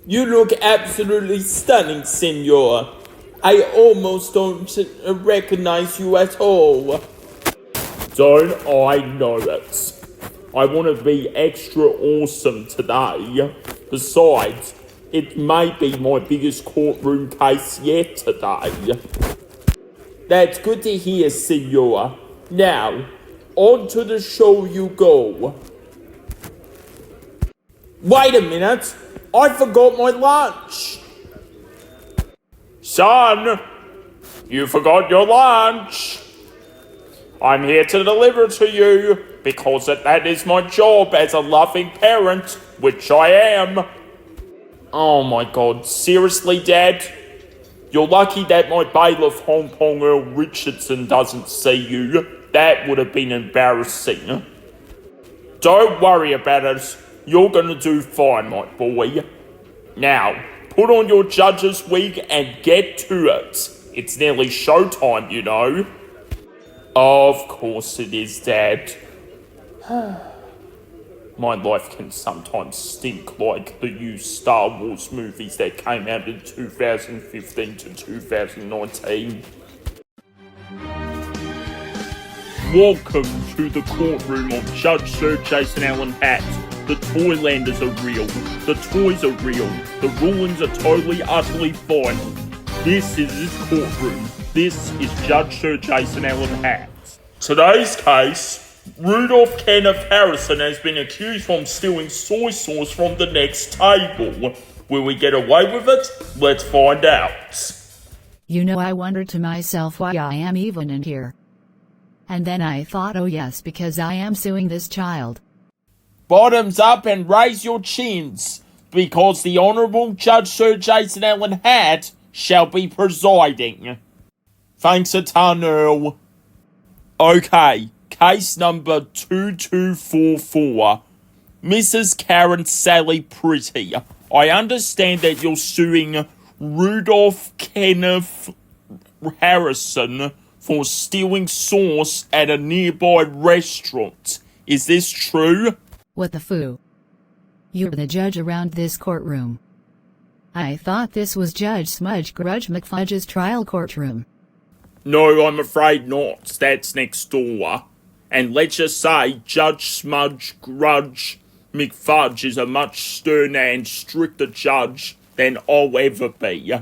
You look absolutely stunning, senor. I almost don't recognize you at all. Don't I know it? I want to be extra awesome today. Besides, it may be my biggest courtroom case yet today. That's good to hear, senor. Now, on to the show you go. Wait a minute! I forgot my lunch! Son, you forgot your lunch. I'm here to deliver to you because that is my job as a loving parent, which I am. Oh my god, seriously, Dad? You're lucky that my bailiff Hong Kong Earl Richardson doesn't see you. That would have been embarrassing. Don't worry about it. You're gonna do fine, my boy. Now, put on your judge's wig and get to it. It's nearly showtime, you know. Of course it is, Dad. My life can sometimes stink like the new Star Wars movies that came out in 2015 to 2019. Welcome to the courtroom of Judge Sir Jason Allen Hatt. The Toylanders are real. The toys are real. The rulings are totally, utterly final. This is his courtroom. This is Judge Sir Jason Allen Hatt. Today's case, Rudolph Kenneth Harrison has been accused of stealing soy sauce from the next table. Will we get away with it? Let's find out. You know, I wondered to myself why I am even in here. And then I thought, oh yes, because I am suing this child. Bottoms up and raise your chins, because the Honourable Judge Sir Jason Allen Hatt shall be presiding. Thanks a ton, Earl. Okay, case number 2244. Mrs. Karen Sally Pretty, I understand that you're suing Rudolph Kenneth Harrison for stealing sauce at a nearby restaurant. Is this true? What the foo? You're the judge around this courtroom. I thought this was Judge Smudge Grudge McFudge's trial courtroom. No, I'm afraid not. That's next door. And let's just say Judge Smudge Grudge McFudge is a much sterner and stricter judge than I'll ever be.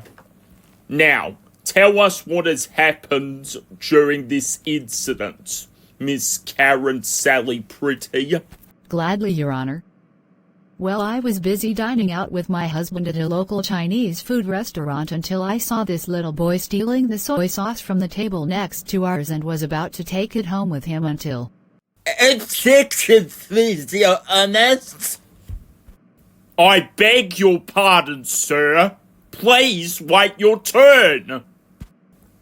Now, tell us what has happened during this incident, Miss Karen Sally Pretty. Gladly, Your Honor. Well, I was busy dining out with my husband at a local Chinese food restaurant until I saw this little boy stealing the soy sauce from the table next to ours and was about to take it home with him until... Excuse me, Your Honor. I beg your pardon, sir. Please wait your turn.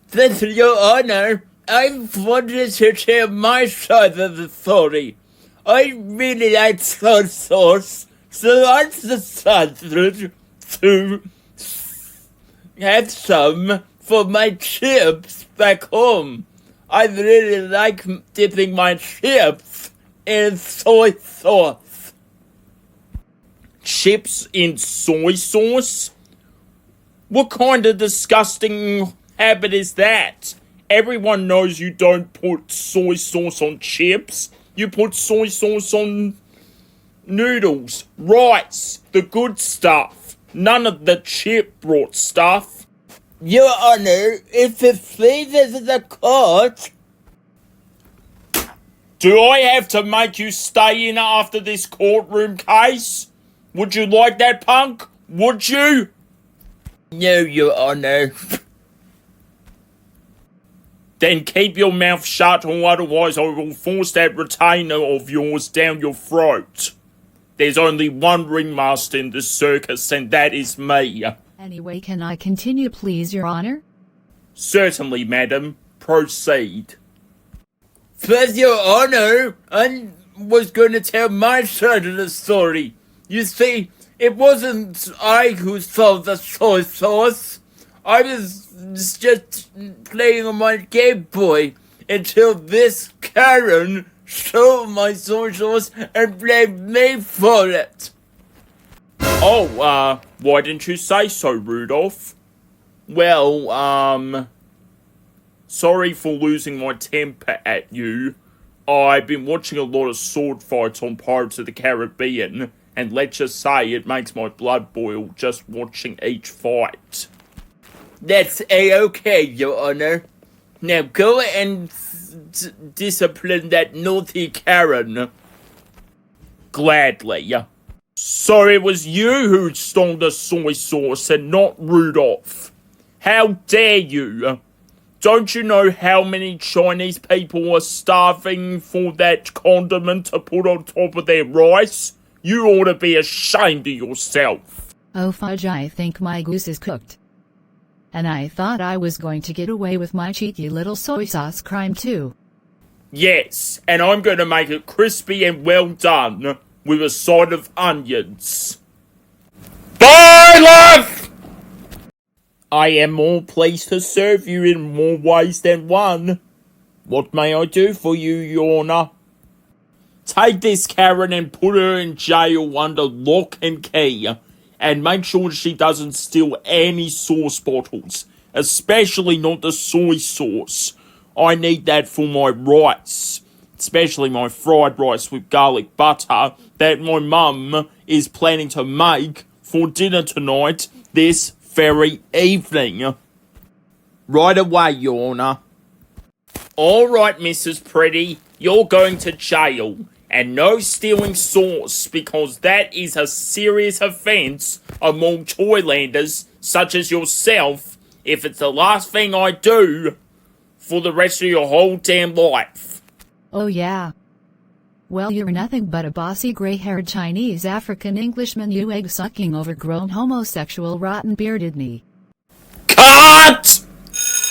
Then, Your Honor, I wanted to tell my side of the story. I really like soy sauce, so I decided to have some for my chips back home. I really like dipping my chips in soy sauce. Chips in soy sauce? What kind of disgusting habit is that? Everyone knows you don't put soy sauce on chips. You put soy sauce on noodles, rice, the good stuff. None of the chip-brought stuff. Your Honor, if it pleases the court... Do I have to make you stay in after this courtroom case? Would you like that, punk? Would you? No, Your Honor. Then keep your mouth shut, or otherwise I will force that retainer of yours down your throat. There's only one ringmaster in the circus, and that is me. Anyway, can I continue, please, Your Honor? Certainly, madam. Proceed. First, Your Honor, I was going to tell my side of the story. You see, it wasn't I who sold the soy sauce. I was just playing on my Game Boy until this Karen stole my soy sauce and blamed me for it. Oh, why didn't you say so, Rudolph? Well, sorry for losing my temper at you. I've been watching a lot of sword fights on Pirates of the Caribbean, and let's just say it makes my blood boil just watching each fight. That's A-okay, Your Honor. Now go and discipline that naughty Karen. Gladly. So it was you who stole the soy sauce and not Rudolph. How dare you? Don't you know how many Chinese people are starving for that condiment to put on top of their rice? You ought to be ashamed of yourself. Oh fudge, I think my goose is cooked. And I thought I was going to get away with my cheeky little soy sauce crime too. Yes, and I'm going to make it crispy and well done with a side of onions. Bye, love! I am more pleased to serve you in more ways than one. What may I do for you, Your Honor? Take this Karen and put her in jail under lock and key, and make sure she doesn't steal any sauce bottles, especially not the soy sauce. I need that for my rice, especially my fried rice with garlic butter that my mum is planning to make for dinner tonight this very evening. Right away, Your Honor. Alright, Mrs. Pretty, you're going to jail. And no stealing sauce, because that is a serious offence among Toylanders such as yourself, if it's the last thing I do for the rest of your whole damn life. Oh yeah. Well, you're nothing but a bossy gray-haired Chinese African Englishman, you egg-sucking overgrown homosexual rotten bearded me. Cut!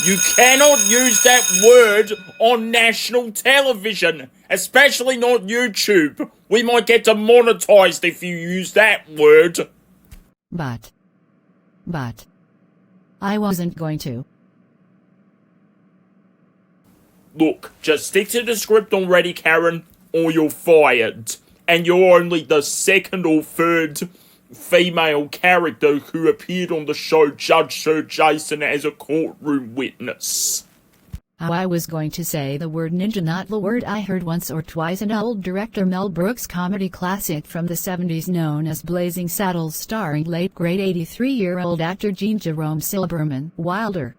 You cannot use that word on national television, especially not YouTube. We might get demonetized if you use that word. But, I wasn't going to. Look, just stick to the script already, Karen, or you're fired. And you're only the second or third female character who appeared on the show Judge Sir Jason as a courtroom witness. How I was going to say the word ninja, not the word I heard once or twice in old director Mel Brooks' comedy classic from the 70s known as Blazing Saddles, starring late great 83-year-old actor Gene Jerome Silberman, Wilder.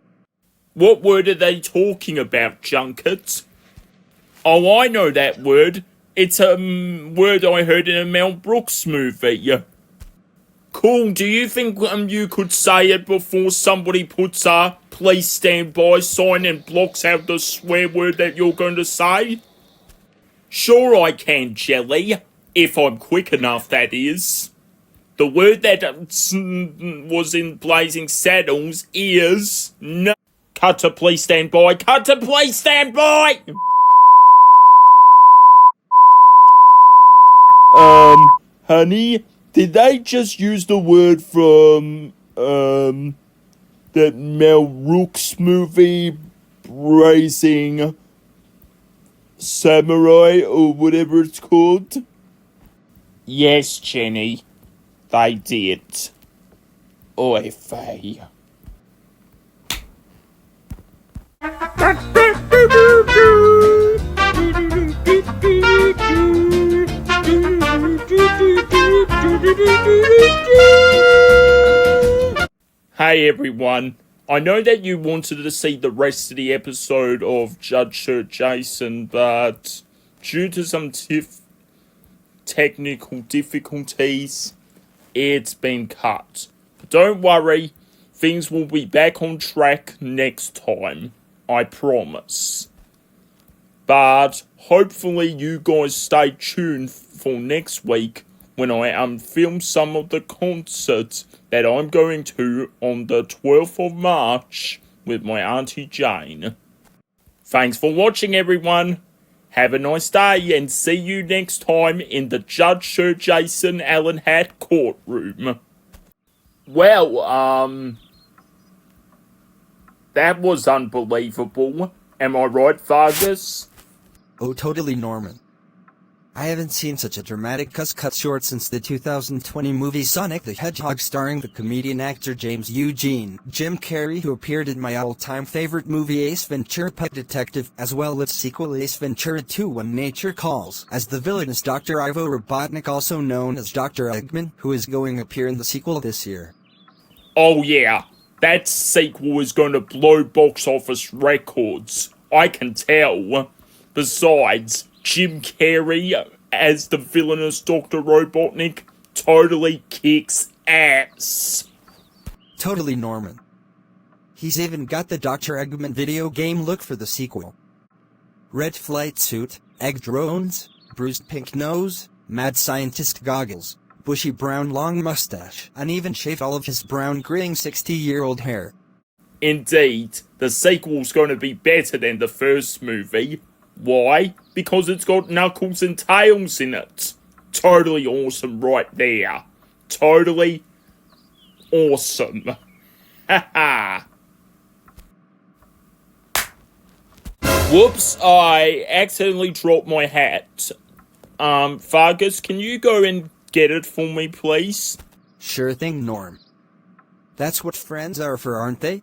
What word are they talking about, Junket? Oh, I know that word. It's a word I heard in a Mel Brooks movie. Cool, do you think you could say it before somebody puts a please stand by sign and blocks out the swear word that you're going to say? Sure I can, Jelly. If I'm quick enough, that is. The word that was in Blazing Saddles is no. Cut to please stand by. Cut to please stand by! Honey, did they just use the word from, that Mel Brooks movie, Blazing Samurai, or whatever it's called? Yes, Jenny, they did. Oy vey. Hey everyone, I know that you wanted to see the rest of the episode of Judge Sir Jason, but due to some technical difficulties, it's been cut. But don't worry, things will be back on track next time, I promise. But hopefully you guys stay tuned for next week when I film some of the concerts that I'm going to on the 12th of March with my Auntie Jane. Thanks for watching, everyone. Have a nice day and see you next time in the Judge Sir Jason Allen Hatt courtroom. Well, that was unbelievable. Am I right, Vargas? Oh, totally, Norman. I haven't seen such a dramatic cut short since the 2020 movie Sonic the Hedgehog starring the comedian actor James Eugene Jim Carrey, who appeared in my all-time favorite movie Ace Ventura: Pet Detective, as well as sequel Ace Ventura 2: When Nature Calls, as the villain is Dr. Ivo Robotnik, also known as Dr. Eggman, who is going to appear in the sequel this year. Oh yeah, that sequel is going to blow box office records. I can tell. Besides, Jim Carrey as the villainous Dr. Robotnik totally kicks ass. Totally, Norman. He's even got the Dr. Eggman video game look for the sequel. Red flight suit, egg drones, bruised pink nose, mad scientist goggles, bushy brown long mustache, and even shaved all of his brown graying 60-year-old hair. Indeed, the sequel's going to be better than the first movie. Why? Because it's got Knuckles and Tails in it. Totally awesome right there. Totally awesome. Haha. Whoops, I accidentally dropped my hat. Fargus, can you go and get it for me, please? Sure thing, Norm. That's what friends are for, aren't they?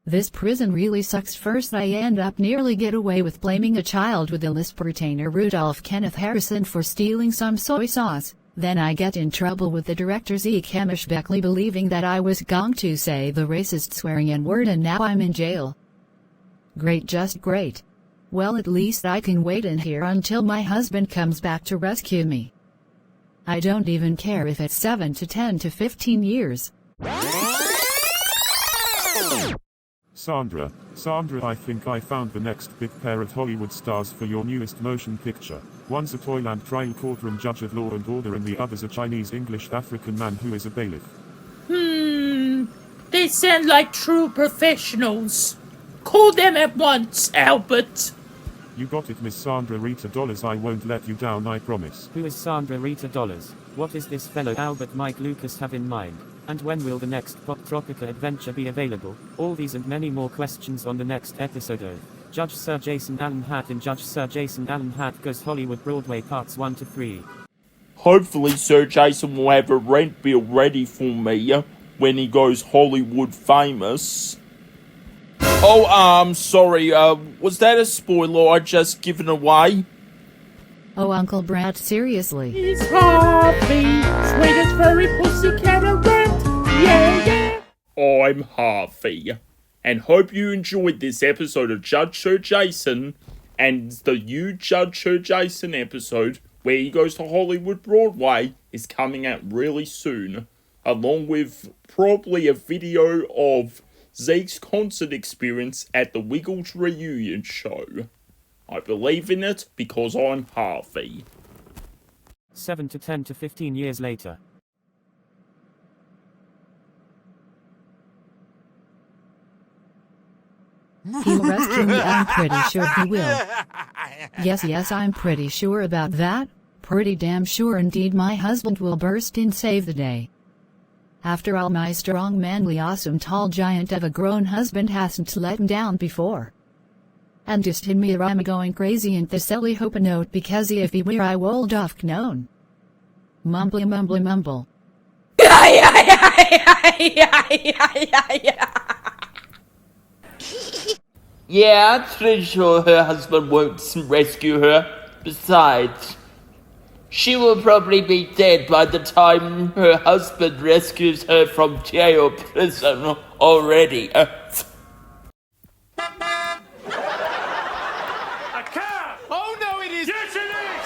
This prison really sucks. First I end up nearly get away with blaming a child with a lisp retainer Rudolph Kenneth Harrison for stealing some soy sauce. Then I get in trouble with the director Zeke Hamish Beckley believing that I was going to say the racist swearing N-word, and now I'm in jail. Great, just great. Well, at least I can wait in here until my husband comes back to rescue me. I don't even care if it's 7 to 10 to 15 years. Sandra, I think I found the next big pair of Hollywood stars for your newest motion picture. One's a Thailand trial courtroom judge of law and order, and the other's a Chinese English African man who is a bailiff. They sound like true professionals. Call them at once, Albert. You got it, Miss Sandra Rita Dollars. I won't let you down, I promise. Who is Sandra Rita Dollars? What is this fellow Albert Mike Lucas have in mind? And when will the next Pop Tropica adventure be available? All these and many more questions on the next episode of Judge Sir Jason Allen Hatt in Judge Sir Jason Allen Hatt Goes Hollywood Broadway Parts 1 to 3. Hopefully Sir Jason will have a rent bill ready for me when he goes Hollywood famous. Oh, sorry, was that a spoiler I just given away? Oh, Uncle Brad, seriously. He's Harvey, sweetest furry pussycat around. Yeah. I'm Harvey, and hope you enjoyed this episode of Judge Sir Jason, and the You Judge Sir Jason episode, where he goes to Hollywood Broadway, is coming out really soon, along with probably a video of Zeke's concert experience at the Wiggles reunion show. I believe in it because I'm Harvey. 7 to 10 to 15 years later. He'll rescue me, I'm pretty sure he will. Yes, I'm pretty sure about that. Pretty damn sure indeed my husband will burst in, save the day. After all, my strong, manly, awesome, tall giant of a grown husband hasn't let him down before. And just in me I'm going crazy in the silly hope a note because if he were I wold off known. Mumbly mumble. Yeah, I'm pretty sure her husband won't rescue her. Besides, she will probably be dead by the time her husband rescues her from jail or prison already. A car! Oh no, it is! Yes, it is!